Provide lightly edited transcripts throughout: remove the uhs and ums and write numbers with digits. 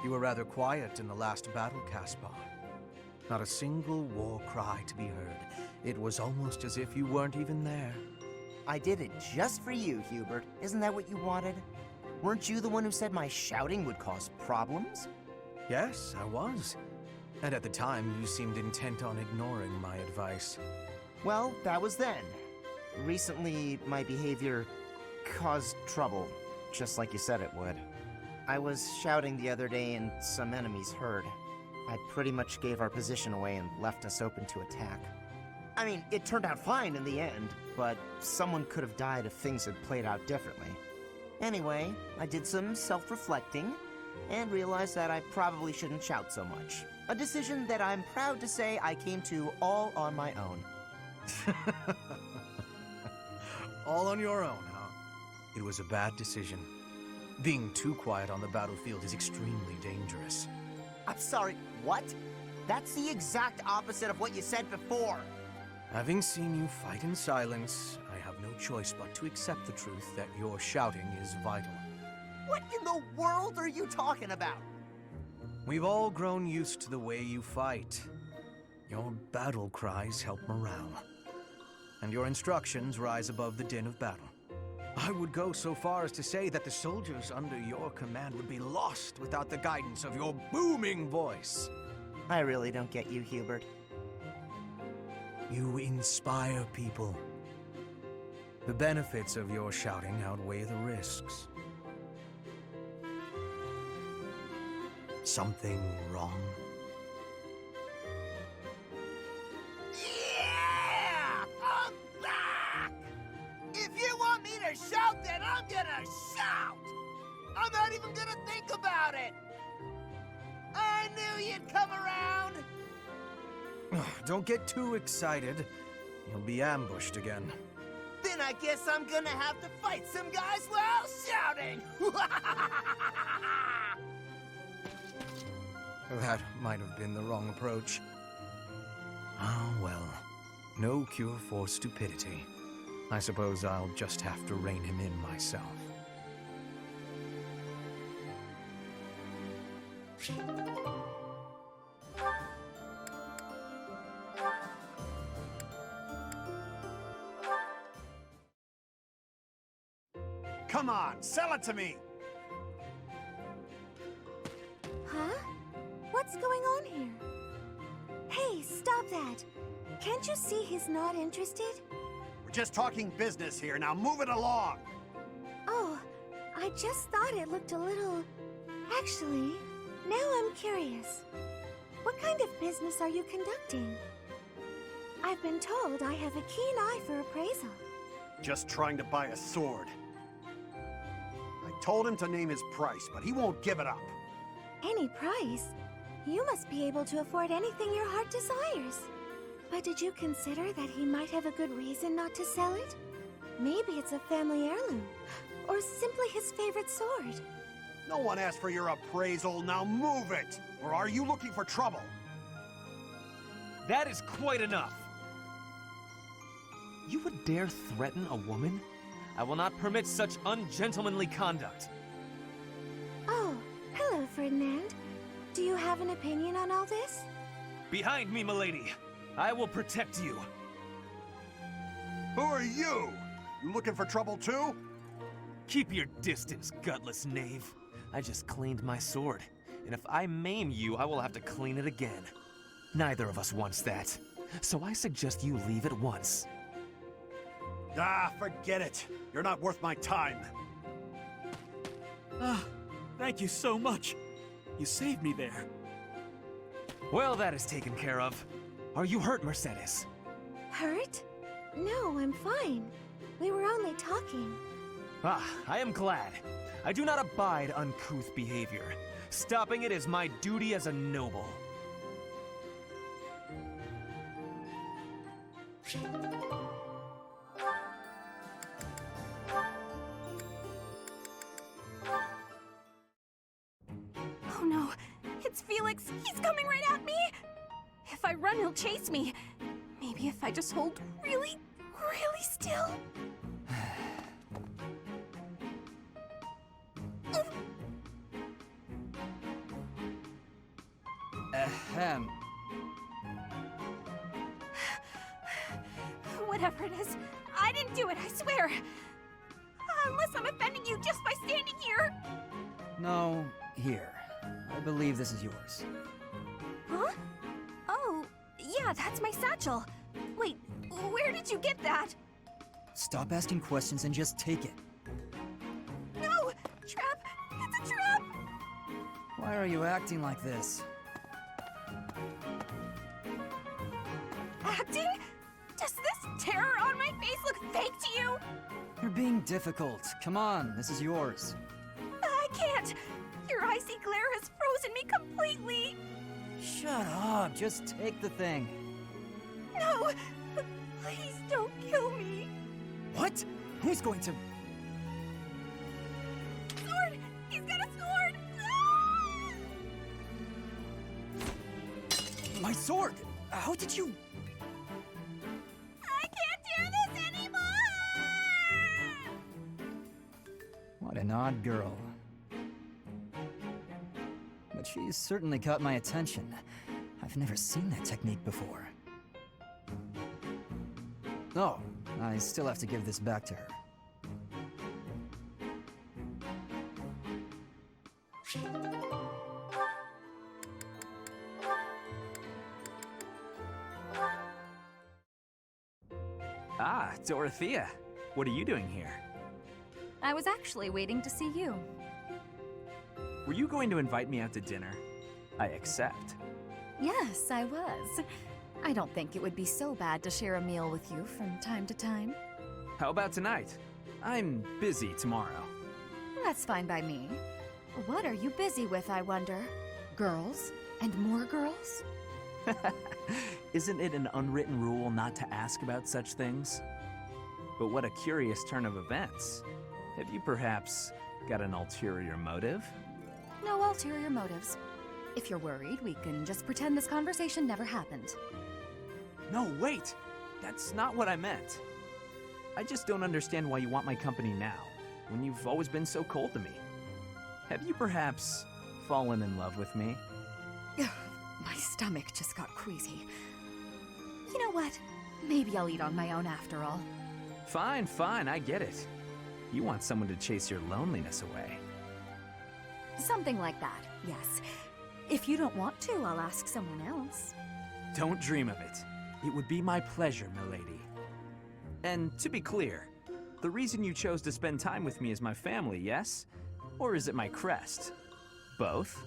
You were rather quiet in the last battle, Caspar. Not a single war cry to be heard. It was almost as if you weren't even there. I did it just for you, Hubert. Isn't that what you wanted? Weren't you the one who said my shouting would cause problems? Yes, I was. And at the time, you seemed intent on ignoring my advice. Well, that was then. Recently, my behavior caused trouble, just like you said it would. I was shouting the other day and some enemies heard. I pretty much gave our position away and left us open to attack. I mean, it turned out fine in the end, but someone could have died if things had played out differently. Anyway, I did some self-reflecting and realized that I probably shouldn't shout so much. A decision that I'm proud to say I came to all on my own. All on your own, huh? It was a bad decision. Being too quiet on the battlefield is extremely dangerous. I'm sorry, what? That's the exact opposite of what you said before. Having seen you fight in silence, I have no choice but to accept the truth that your shouting is vital. What in the world are you talking about? We've all grown used to the way you fight. Your battle cries help morale, and your instructions rise above the din of battle. I would go so far as to say that the soldiers under your command would be lost without the guidance of your booming voice. I really don't get you, Hubert. You inspire people. The benefits of your shouting outweigh the risks. Something wrong? Yeah! I'm back! If you want me to shout, then I'm gonna shout! I'm not even gonna think about it! I knew you'd come around! Don't get too excited. You'll be ambushed again. Then I guess I'm gonna have to fight some guys while shouting! That might have been the wrong approach. Ah, well. No cure for stupidity. I suppose I'll just have to rein him in myself. Come on, sell it to me! Huh? What's going on here? Hey, stop that! Can't you see he's not interested? We're just talking business here, now move it along! Oh, I just thought it looked a little... Actually, now I'm curious. What kind of business are you conducting? I've been told I have a keen eye for appraisal. Just trying to buy a sword. I told him to name his price, but he won't give it up. Any price? You must be able to afford anything your heart desires. But did you consider that he might have a good reason not to sell it? Maybe it's a family heirloom, or simply his favorite sword. No one asked for your appraisal, now move it! Or are you looking for trouble? That is quite enough! You would dare threaten a woman? I will not permit such ungentlemanly conduct. Oh, hello, Ferdinand. Do you have an opinion on all this? Behind me, milady! I will protect you! Who are you? You looking for trouble too? Keep your distance, gutless knave. I just cleaned my sword, and if I maim you, I will have to clean it again. Neither of us wants that, so I suggest you leave at once. Ah, forget it. You're not worth my time. Ah, thank you so much. You saved me there. Well, that is taken care of. Are you hurt, Mercedes? Hurt? No, I'm fine. We were only talking. Ah, I am glad. I do not abide uncouth behavior. Stopping it is my duty as a noble. Oh no, it's Felix. He's coming right at me. If I run, he'll chase me. Maybe if I just hold really, really still. Ahem. Whatever it is, I didn't do it, I swear. Unless I'm offending you just by standing here. No, here. I believe this is yours. Huh? Oh, yeah, that's my satchel. Wait, where did you get that? Stop asking questions and just take it. No! Trap! It's a trap! Why are you acting like this? Acting? Does this terror on my face look fake to you? You're being difficult. Come on, this is yours. I can't! Your icy glare has frozen me completely! Shut up, just take the thing. No! Please don't kill me! What? Who's going to... Sword! He's got a sword! Ah! My sword! How did you... I can't do this anymore! What an odd girl. But she's certainly caught my attention. I've never seen that technique before. Oh, I still have to give this back to her. Ah, Dorothea. What are you doing here? I was actually waiting to see you. Were you going to invite me out to dinner? I accept. Yes, I was. I don't think it would be so bad to share a meal with you from time to time. How about tonight? I'm busy tomorrow. That's fine by me. What are you busy with, I wonder? Girls? And more girls? Isn't it an unwritten rule not to ask about such things? But what a curious turn of events. Have you perhaps got an ulterior motive? No ulterior motives. If you're worried, we can just pretend this conversation never happened. No, wait! That's not what I meant. I just don't understand why you want my company now, when you've always been so cold to me. Have you perhaps fallen in love with me? My stomach just got queasy. You know what? Maybe I'll eat on my own after all. Fine, fine, I get it. You want someone to chase your loneliness away. Something like that, yes. If you don't want to, I'll ask someone else. Don't dream of it. It would be my pleasure, milady. And to be clear, the reason you chose to spend time with me is my family, yes? Or is it my crest? Both?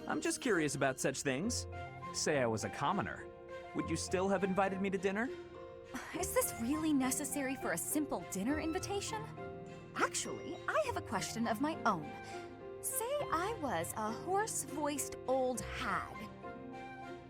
I'm just curious about such things. Say I was a commoner. Would you still have invited me to dinner? Is this really necessary for a simple dinner invitation? Actually, I have a question of my own. Say I was a hoarse-voiced old hag.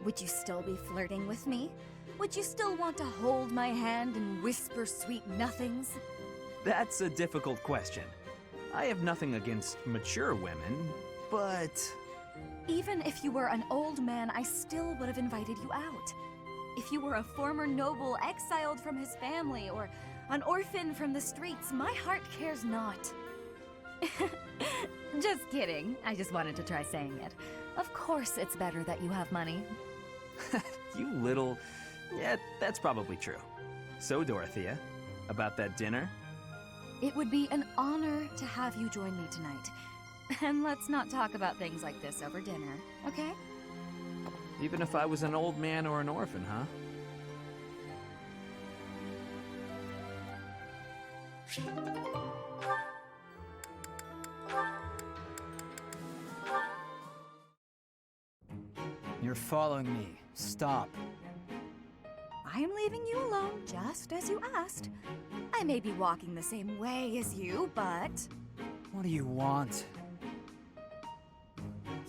Would you still be flirting with me? Would you still want to hold my hand and whisper sweet nothings? That's a difficult question. I have nothing against mature women, but... Even if you were an old man, I still would have invited you out. If you were a former noble exiled from his family, or an orphan from the streets, my heart cares not. Just kidding. I just wanted to try saying it. Of course it's better that you have money. You little... Yeah, that's probably true. So, Dorothea, about that dinner? It would be an honor to have you join me tonight. And let's not talk about things like this over dinner, okay? Even if I was an old man or an orphan, huh? You're following me. Stop. I am leaving you alone, just as you asked. I may be walking the same way as you, but... What do you want?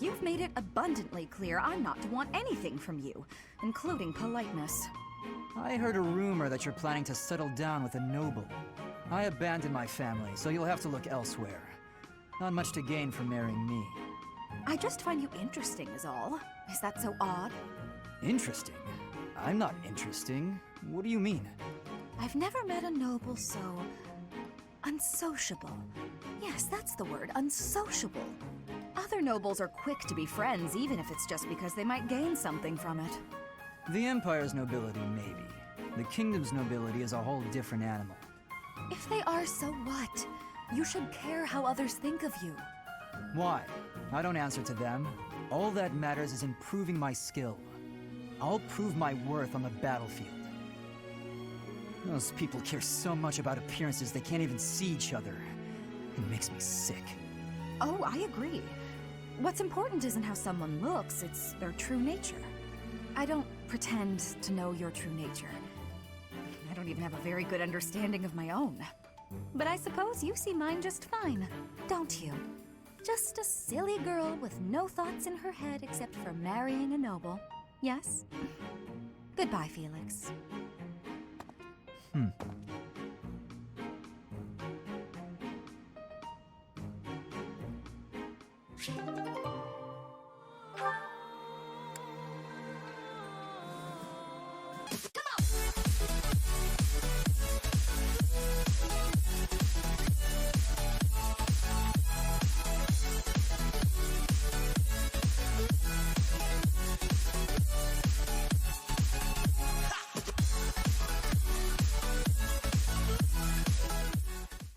You've made it abundantly clear I'm not to want anything from you, including politeness. I heard a rumor that you're planning to settle down with a noble. I abandoned my family, so you'll have to look elsewhere. Not much to gain from marrying me. I just find you interesting is all. Is that so odd? Interesting? I'm not interesting. What do you mean? I've never met a noble so... unsociable. Yes, that's the word, unsociable. Other nobles are quick to be friends, even if it's just because they might gain something from it. The Empire's nobility, maybe. The Kingdom's nobility is a whole different animal. If they are, so what? You should care how others think of you. Why? I don't answer to them. All that matters is improving my skill. I'll prove my worth on the battlefield. Those people care so much about appearances they can't even see each other. It makes me sick. Oh, I agree. What's important isn't how someone looks, it's their true nature. I don't pretend to know your true nature. I don't even have a very good understanding of my own. But I suppose you see mine just fine, don't you? Just a silly girl with no thoughts in her head except for marrying a noble. Yes? Goodbye, Felix.